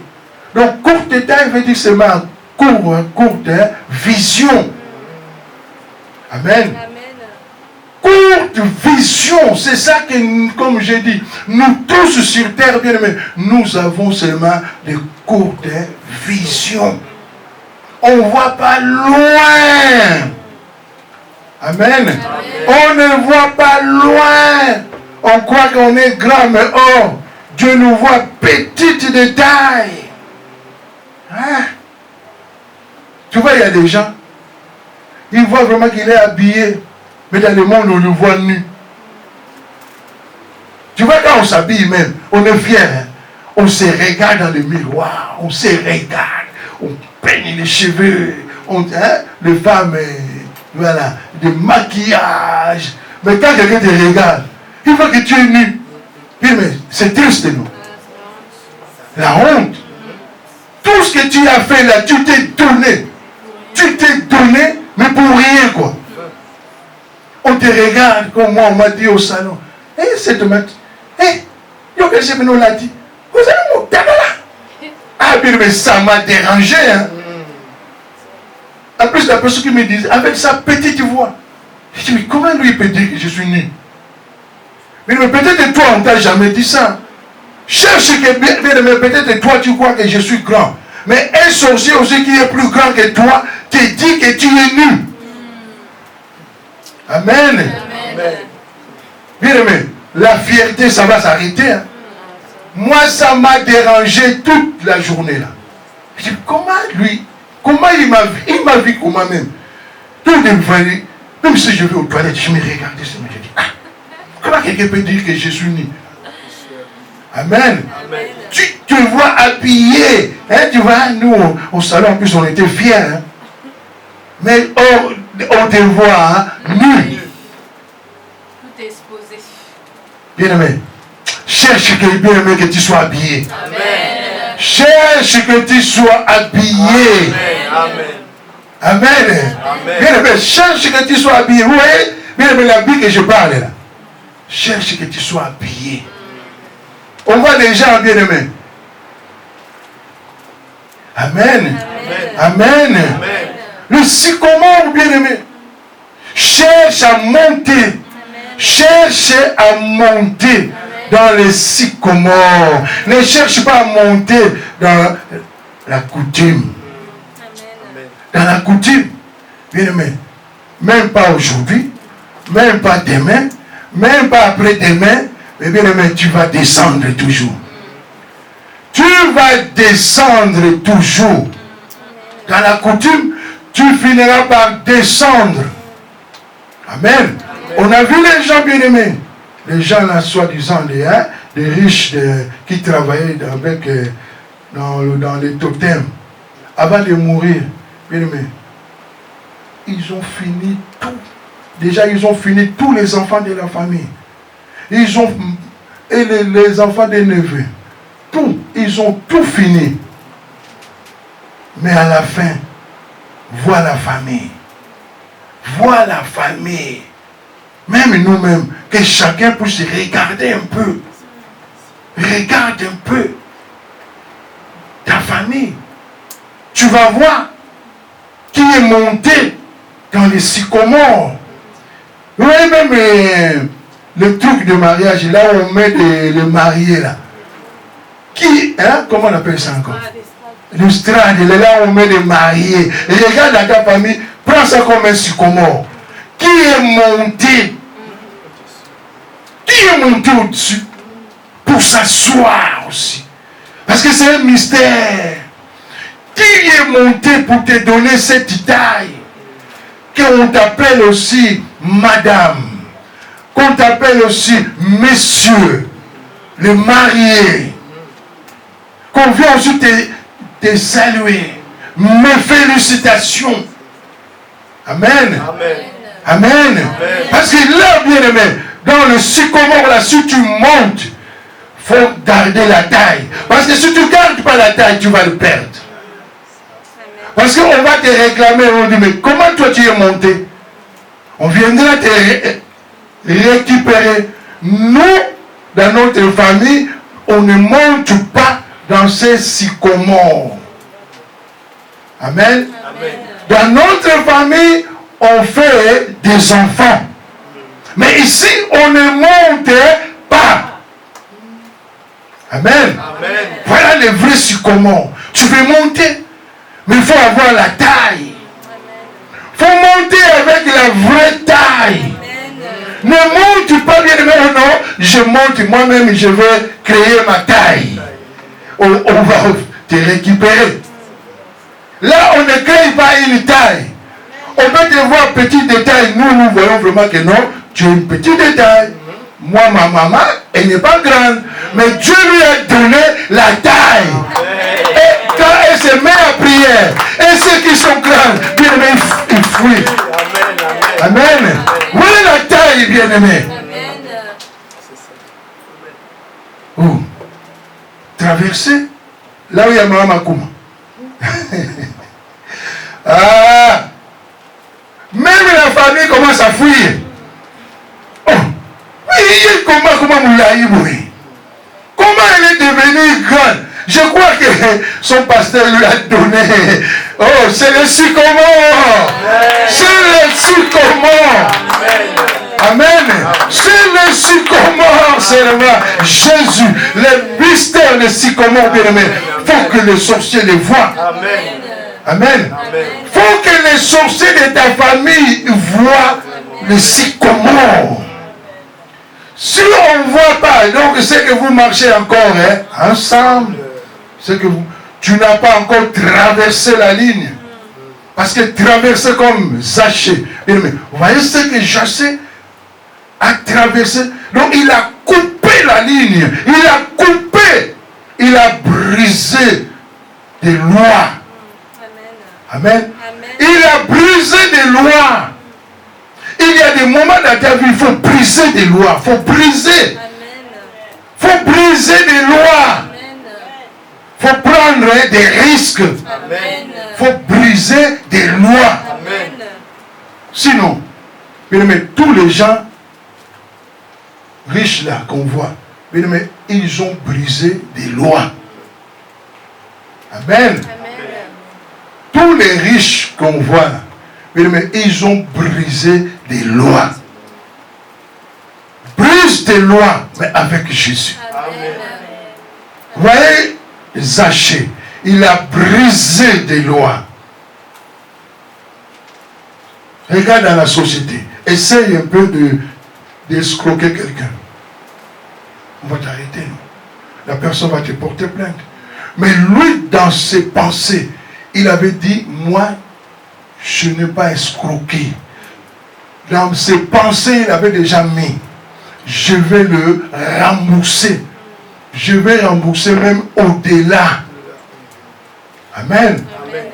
Speaker 2: Donc, courte taille veut dire seulement courte vision. Amen. Courte vision, c'est ça que, comme j'ai dit, nous tous sur terre, bien aimés, nous avons seulement de courtes visions. On ne voit pas loin. Amen. On ne voit pas loin. On croit qu'on est grand, mais oh, Dieu nous voit petite de taille. Hein? Tu vois, il y a des gens, ils voient vraiment qu'il est habillé, mais dans le monde, on le voit nu. Tu vois, quand on s'habille même, on est fier. Hein? On se regarde dans le miroir, on se regarde, on peigne les cheveux, les femmes, voilà, de maquillage. Mais quand quelqu'un te regarde, il voit que tu es nu. Mais c'est triste, non? La honte. Tout ce que tu as fait là, tu t'es donné. Tu t'es donné, mais pour rien, quoi. On te regarde, comme moi, on m'a dit au salon. Cette matin, yo que j'ai l'a dit. Vous allez mon là. Ah, mais ça m'a dérangé, hein. En plus, la personne qui me dit, avec sa petite voix, je dis, mais comment lui peut dire que je suis nu? Mais peut-être toi, on ne t'a jamais dit ça. Cherche que, mais peut-être toi, tu crois que je suis grand. Mais un sorcier aussi qui est plus grand que toi, te dit que tu es nu. Amen. Bien aimé, la fierté, ça va s'arrêter. Hein? Moi, ça m'a dérangé toute la journée là. Je dis, comment lui, comment il m'a vu? Il m'a vu comment même. Tout devant lui, même si je vais aux toilettes, je me regarde, je dis, ah, comment quelqu'un peut dire que je suis nu? Amen. Amen. Tu te vois habillé. Hein, tu vois, nous, au salon, en plus, on était fiers. Hein? Mais on te voit hein, nu.
Speaker 1: Tout est exposé.
Speaker 2: Bien-aimé, cherche que tu sois habillé.
Speaker 1: Amen.
Speaker 2: Cherche que tu sois habillé.
Speaker 3: Amen.
Speaker 2: Amen.
Speaker 3: Amen.
Speaker 2: Bien-aimé, cherche que tu sois habillé. Vous voyez, bien-aimé, l'habit que je parle là. Cherche que tu sois habillé. On voit des gens bien-aimés. Amen. Amen. Amen. Le sycomore bien-aimé. Cherche à monter. Amen. Cherche à monter dans les sycomores. Ne cherche pas à monter dans la coutume. Amen. Dans la coutume. Bien-aimé. Même pas aujourd'hui. Même pas demain. Même pas après-demain. Mais bien aimé, tu vas descendre toujours. Tu vas descendre toujours. Dans la coutume, tu finiras par descendre. Amen. On a vu les gens bien aimés. Les gens là, soi-disant, les riches qui travaillaient avec, dans les totems. Avant de mourir, bien aimé, ils ont fini tout. Déjà, ils ont fini tous les enfants de la famille. Ils ont, et les enfants des neveux, tout, ils ont tout fini. Mais à la fin, vois la famille. Vois la famille. Même nous-mêmes, que chacun puisse regarder un peu. Regarde un peu ta famille. Tu vas voir qui est monté dans les sycomores. Vous voyez même le truc de mariage, là où on met les mariés là. Qui, hein, comment on appelle ça encore? L'Australie, là où on met des mariés. Et regarde dans ta famille, prends ça comme un sycomore. Qui est monté? Qui est monté au-dessus? Pour s'asseoir aussi. Parce que c'est un mystère. Qui est monté pour te donner cette taille? Qu'on t'appelle aussi madame. Qu'on t'appelle aussi messieurs. Les mariés. Qu'on vient aussi te saluer. Mes félicitations. Amen.
Speaker 3: Amen.
Speaker 2: Amen.
Speaker 3: Amen.
Speaker 2: Parce que là, bien aimé, dans le sycomore, là, si tu montes, il faut garder la taille. Parce que si tu ne gardes pas la taille, tu vas le perdre. Parce qu'on va te réclamer, on dit, mais comment toi tu es monté? On viendra te récupérer. Nous, dans notre famille, on ne monte pas dans ces sycomores. Amen.
Speaker 3: Amen.
Speaker 2: Dans notre famille, on fait des enfants. Mais ici, on ne monte pas. Amen.
Speaker 3: Amen.
Speaker 2: Voilà les vrais sycomores. Tu veux monter, mais il faut avoir la taille. Il faut monter avec la vraie taille. Ne monte pas bien, mais non, je monte moi-même, je vais créer ma taille. On va te récupérer. Là, on ne crée pas une taille. On peut te voir petit détail. Nous voyons vraiment que non, tu es un petit détail. Moi, ma maman, elle n'est pas grande. Mais Dieu lui a donné la taille. Et quand elle se met à prière, et ceux qui sont grands, bien aimés, ils fuient. Amen. Voilà la taille, bien aimé. Où? Traverser là où il y a Maman Kouma. Ah, même la famille commence à fuir. Oh, oui, comment Moulaï, comment elle est devenue grande? Je crois que son pasteur lui a donné. Oh, c'est le sycomore. C'est le sycomore. Amen. C'est le sycomore, seulement. Jésus, le mystère des sycomores, bien aimé. Il faut que les sorciers les voient.
Speaker 3: Amen.
Speaker 2: Amen. Il faut que les sorciers de ta famille voient le sycomore. Si on ne voit pas, donc c'est que vous marchez encore ensemble. C'est que tu n'as pas encore traversé la ligne. Parce que traverser comme Zaché. Vous voyez ce que Zaché a traversé? Donc il a coupé la ligne. Il a coupé. Il a brisé des lois. Amen. Il a brisé des lois. Il y a des moments dans ta vie, il faut briser des lois. Il faut briser. Il faut briser des lois. Il faut prendre des risques. Il faut briser des lois. Sinon, tous les gens riches là qu'on voit, ils ont brisé des lois. Amen. Tous les riches qu'on voit, ils ont brisé des lois. Brise des lois, mais avec Jésus.
Speaker 3: Amen.
Speaker 2: Vous voyez, Zaché, il a brisé des lois. Regarde dans la société. Essaye un peu d'escroquer quelqu'un. On va t'arrêter. La personne va te porter plainte. Mais lui, dans ses pensées, il avait dit, moi, je n'ai pas escroqué. Dans ses pensées, il avait déjà mis, je vais le rembourser. Je vais rembourser même au-delà. Amen.
Speaker 3: Amen.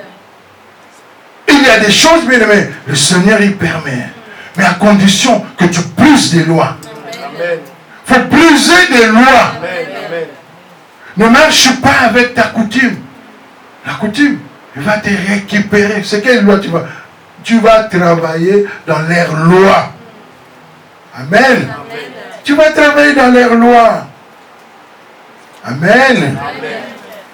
Speaker 2: Il y a des choses, bien aimé, le Seigneur il permet. Mais à condition que tu brises des lois.
Speaker 3: Amen.
Speaker 2: Il faut briser des lois.
Speaker 3: Amen. Amen.
Speaker 2: Ne marche pas avec ta coutume. La coutume, il va te récupérer. C'est quelle loi tu vas? Tu vas travailler dans leurs lois. Amen.
Speaker 3: Amen.
Speaker 2: Tu vas travailler dans leurs lois. Amen.
Speaker 3: Amen.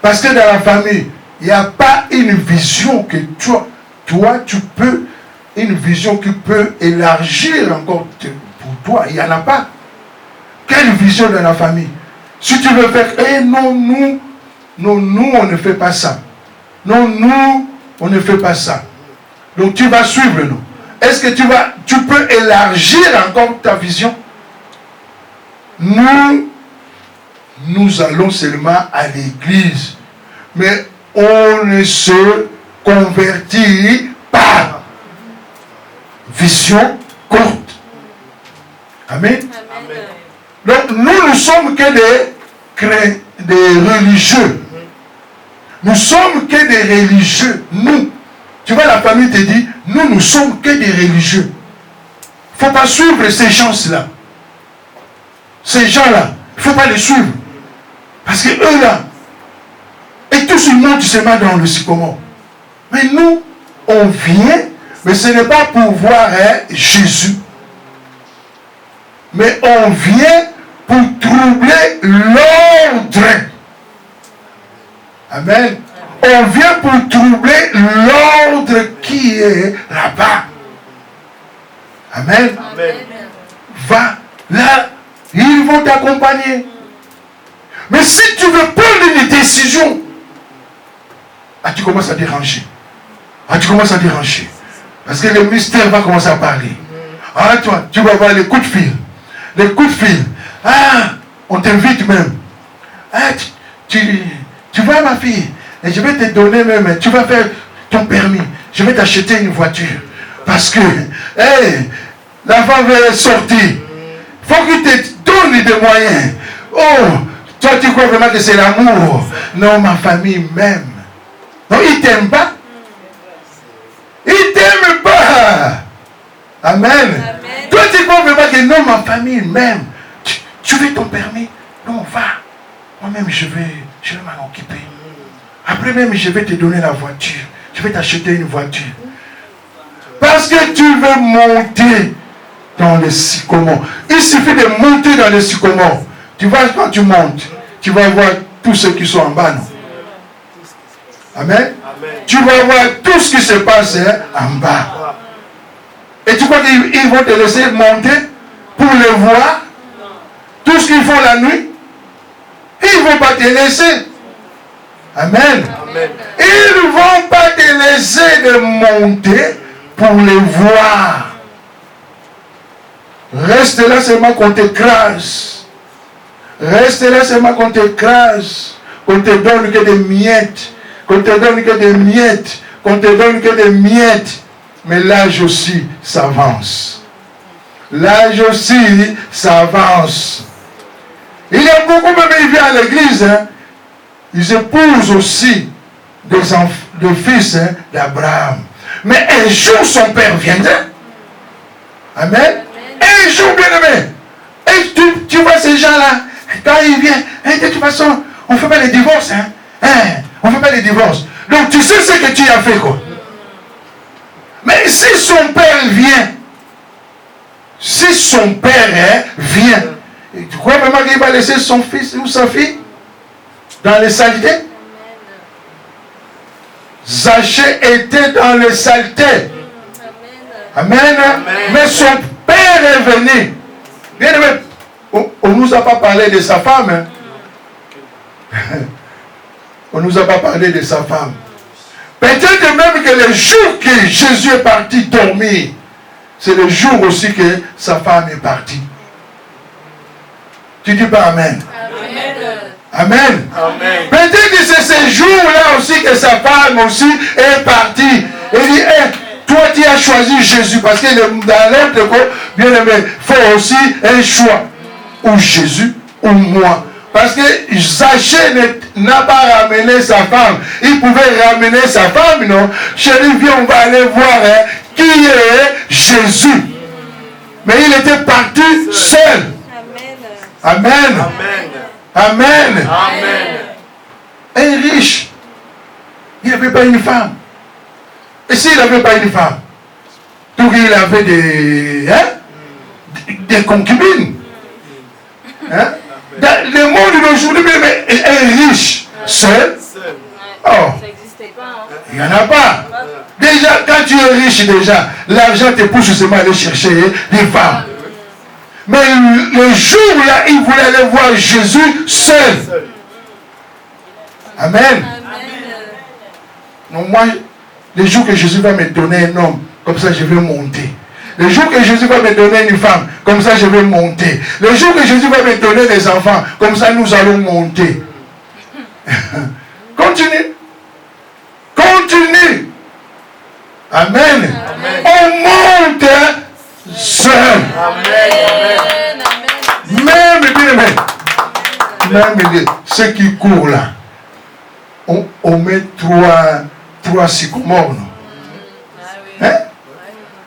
Speaker 2: Parce que dans la famille, il n'y a pas une vision que toi, tu peux, une vision qui peut élargir encore pour toi. Il n'y en a pas. Quelle vision dans la famille? Si tu veux faire, non, nous, on ne fait pas ça. Non, nous, on ne fait pas ça. Donc tu vas suivre nous. Est-ce que tu peux élargir encore ta vision? Nous allons seulement à l'église. Mais on ne se convertit pas. Vision courte. Amen.
Speaker 1: Amen.
Speaker 2: Donc nous ne sommes que des religieux. Nous sommes que des religieux. Nous. Tu vois, la famille te dit, nous sommes que des religieux. Il ne faut pas suivre ces gens-là. Ces gens-là, il ne faut pas les suivre. Parce que eux-là, et tous ils montent seulement dans le sycomore. Mais nous, on vient, mais ce n'est pas pour voir Jésus. Mais on vient pour troubler l'ordre. Amen. On vient pour troubler l'ordre qui est là-bas. Amen.
Speaker 1: Amen.
Speaker 2: Va là, ils vont t'accompagner. Mais si tu veux prendre une décision, tu commences à déranger. Tu commences à déranger. Parce que le mystère va commencer à parler. Toi, tu vas voir les coups de fil. Les coups de fil. On t'invite même. Tu vois ma fille, et je vais te donner même, tu vas faire ton permis. Je vais t'acheter une voiture. Parce que, la femme va sortir. Il faut qu'il te donne des moyens. Toi tu crois vraiment que c'est l'amour? Non, ma famille m'aime. Non, il ne t'aime pas. Il ne t'aime pas. Amen.
Speaker 1: Amen.
Speaker 2: Toi tu crois vraiment que non, ma famille m'aime. Tu veux ton permis? Non, va. Moi-même, je vais m'en occuper. Après même, je vais te donner la voiture. Je vais t'acheter une voiture. Parce que tu veux monter dans le sycomore. Il suffit de monter dans le sycomore. Tu vois, quand tu montes, tu vas voir tous ceux qui sont en bas, non? Amen.
Speaker 3: Amen.
Speaker 2: Tu vas voir tout ce qui se passe en bas. Et tu crois qu'ils vont te laisser monter pour le voir? Tout ce qu'ils font la nuit? Ils ne vont pas te laisser. Amen.
Speaker 3: Amen.
Speaker 2: Ils ne vont pas te laisser de monter pour les voir. Reste là seulement qu'on t'écrase. Reste là seulement qu'on t'écrase. Qu'on te donne que des miettes. Qu'on te donne que des miettes. Qu'on te donne que des miettes. Mais l'âge aussi s'avance. L'âge aussi s'avance. Il y a beaucoup, même ils viennent à l'église, ils épousent aussi des fils d'Abraham. Mais un jour, son père viendra. Amen. Un jour, bien aimé. Et tu vois ces gens-là, quand ils viennent, de toute façon, on ne fait pas les divorces. On ne fait pas les divorces. Donc tu sais ce que tu as fait, quoi. Mais si son père vient, tu crois vraiment qu'il va laisser son fils ou sa fille dans les saletés? Zachée était dans les saletés. Amen. Amen. Mais son père est venu. Bien aimé, on ne nous a pas parlé de sa femme. On ne nous a pas parlé de sa femme. Peut-être même que le jour que Jésus est parti dormir, c'est le jour aussi que sa femme est partie. Tu dis pas Amen. Amen. Amen. Peut-être que c'est ce jour-là aussi que sa femme aussi est partie. Et dit, toi tu as choisi Jésus. Parce que dans l'autre cas, bien aimé, il faut aussi un choix. Ou Jésus, ou moi. Parce que Zachée n'a pas ramené sa femme. Il pouvait ramener sa femme, non? Chérie, viens, on va aller voir qui est Jésus. Mais il était parti seul. Amen.
Speaker 3: Amen.
Speaker 2: Amen.
Speaker 3: Amen.
Speaker 2: Un riche, il n'avait pas une femme. Et s'il n'avait pas une femme, donc il avait des concubines. Dans le monde d'aujourd'hui, un riche seul, il n'y en a pas. Déjà, quand tu es riche, déjà, l'argent te pousse seulement à aller chercher des femmes. Mais le jour-là, il voulait aller voir Jésus seul. Amen. Non, moi, le jour que Jésus va me donner un homme, comme ça je vais monter. Le jour que Jésus va me donner une femme, comme ça je vais monter. Le jour que Jésus va me donner des enfants, comme ça nous allons monter. Continue. Continue. Amen.
Speaker 3: Amen.
Speaker 2: On monte seul.
Speaker 3: Amen.
Speaker 2: Même ceux qui courent là, on met trois sycomores. Non? Hein?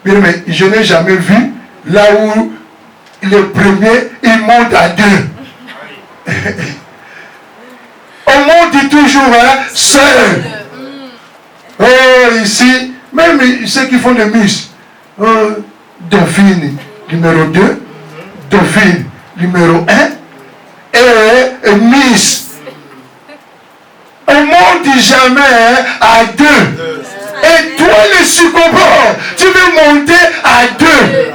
Speaker 2: Bien aimé, je n'ai jamais vu là où le premier il monte à deux. On monte toujours seul. Oh, ici, même ceux qui font des miss. Dauphine numéro 2, Dauphine numéro 1 et Miss. On ne monte jamais à deux. Et toi, le sycomore, tu veux monter à deux.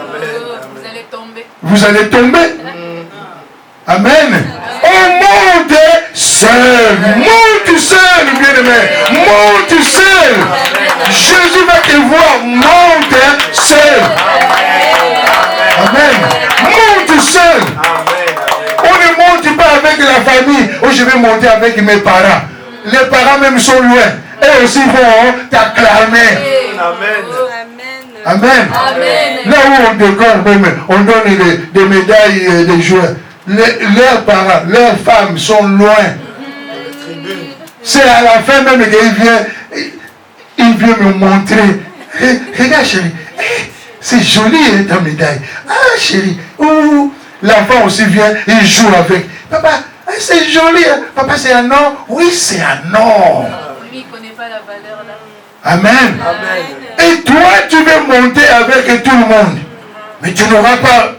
Speaker 1: Vous allez tomber.
Speaker 2: Vous allez tomber. Amen. On monte seul. Monte seul, bien-aimé. Monte seul. Jésus va te voir. Monte seul. Amen. Monte seul. On ne monte pas avec la famille. Oh, je vais monter avec mes parents. Les parents même sont loin. Eux aussi vont t'acclamer.
Speaker 3: Amen.
Speaker 2: Amen. Là où on décore même, on donne des médailles des joueurs. Leurs parents, leurs femmes sont loin. C'est à la fin même qu'il vient me montrer. Regarde chérie, c'est joli ta médaille. Ah chérie, l'enfant aussi vient, il joue avec. Papa, c'est joli. Papa, c'est un or. Oui, c'est un or.
Speaker 1: Lui, il ne connaît pas la valeur là.
Speaker 2: Amen. Et toi, tu veux monter avec tout le monde. Mais tu n'auras pas,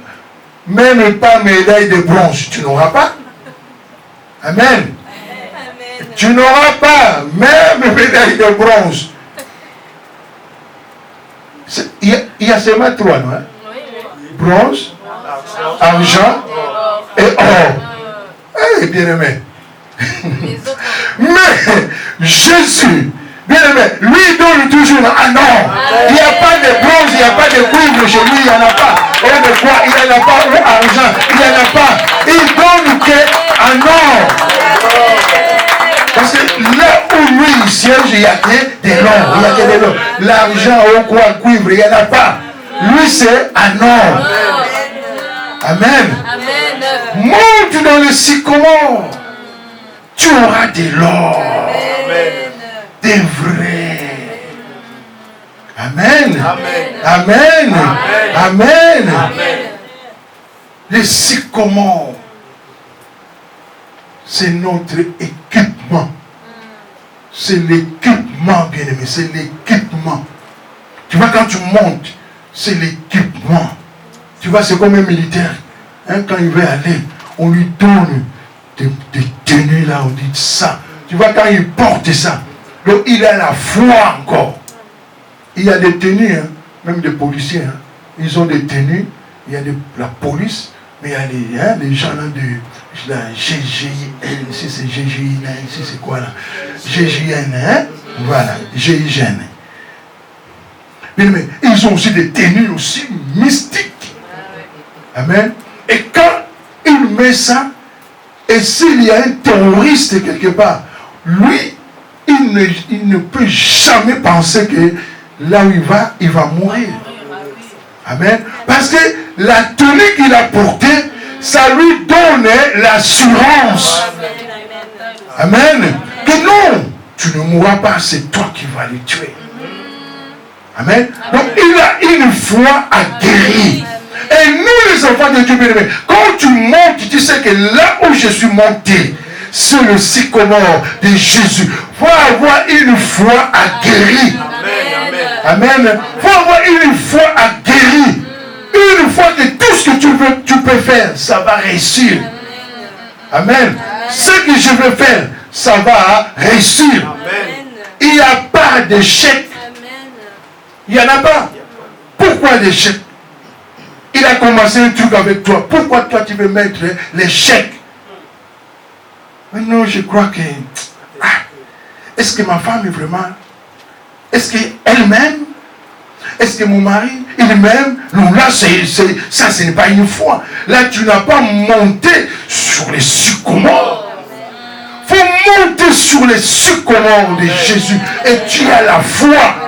Speaker 2: même pas médaille de bronze. Tu n'auras pas. Amen. Tu n'auras pas même médaille de bronze. Il y a seulement trois, non? Bronze, argent et or. Eh, bien aimé. Mais Jésus, bien aimé, lui donne toujours un or. Il n'y a pas de bronze, il n'y a pas de cuivre chez lui, il n'y en a pas. Et de quoi, il n'y en a pas, ou argent, il n'y en a pas. Il donne qu'un or. Parce que là où lui il siège, il n'y a que de l'or. Il n'y a que de l'or. L'argent ou quoi, cuivre, il n'y en a pas. Lui c'est un or. Amen. Monte dans le sycomore. Tu auras de l'or. Des vrais. Amen. Amen. Amen. Le sycomore, c'est notre équipement. C'est l'équipement, bien aimé. C'est l'équipement. Tu vois, quand tu montes, c'est l'équipement. Tu vois, c'est comme un militaire. Hein, quand il veut aller, on lui donne des tenues là, on dit ça. Tu vois, quand il porte ça, donc il a la foi encore. Il y a des tenues, hein, même des policiers. Hein, ils ont des tenues. Il y a la police, mais il y a les gens là de la GGN. Ici c'est GGN, ici c'est quoi là? GGN, hein? Voilà, GIGN. Mais ils ont aussi des tenues aussi mystiques. Amen. Et quand il met ça, et s'il y a un terroriste quelque part, lui, il ne peut jamais penser que là où il va mourir. Amen. Parce que la tenue qu'il a portée, ça lui donne l'assurance. Amen. Que non, tu ne mourras pas, c'est toi qui vas le tuer. Amen. Donc il a une foi aguerrie. Et nous les enfants de Dieu, bien-aimés, quand tu montes, tu sais que là où je suis monté, c'est le sycomore de Jésus. Il faut avoir une foi aguerrie. Amen. Il faut avoir une foi aguerrie. Une fois que tout ce que tu peux faire, ça va réussir. Amen. Ce que je veux faire, ça va réussir. Il n'y a pas d'échec. Il n'y en a pas. Pourquoi l'échec? Il a commencé un truc avec toi. Pourquoi toi tu veux mettre l'échec? Non, je crois que... est-ce que ma femme est vraiment Est-ce qu'elle m'aime? Est-ce que mon mari, il m'aime? Non, là, ça, ce n'est pas une foi. Là, tu n'as pas monté sur les sycomores. Il faut monter sur les sycomores de Jésus. Et tu as la foi.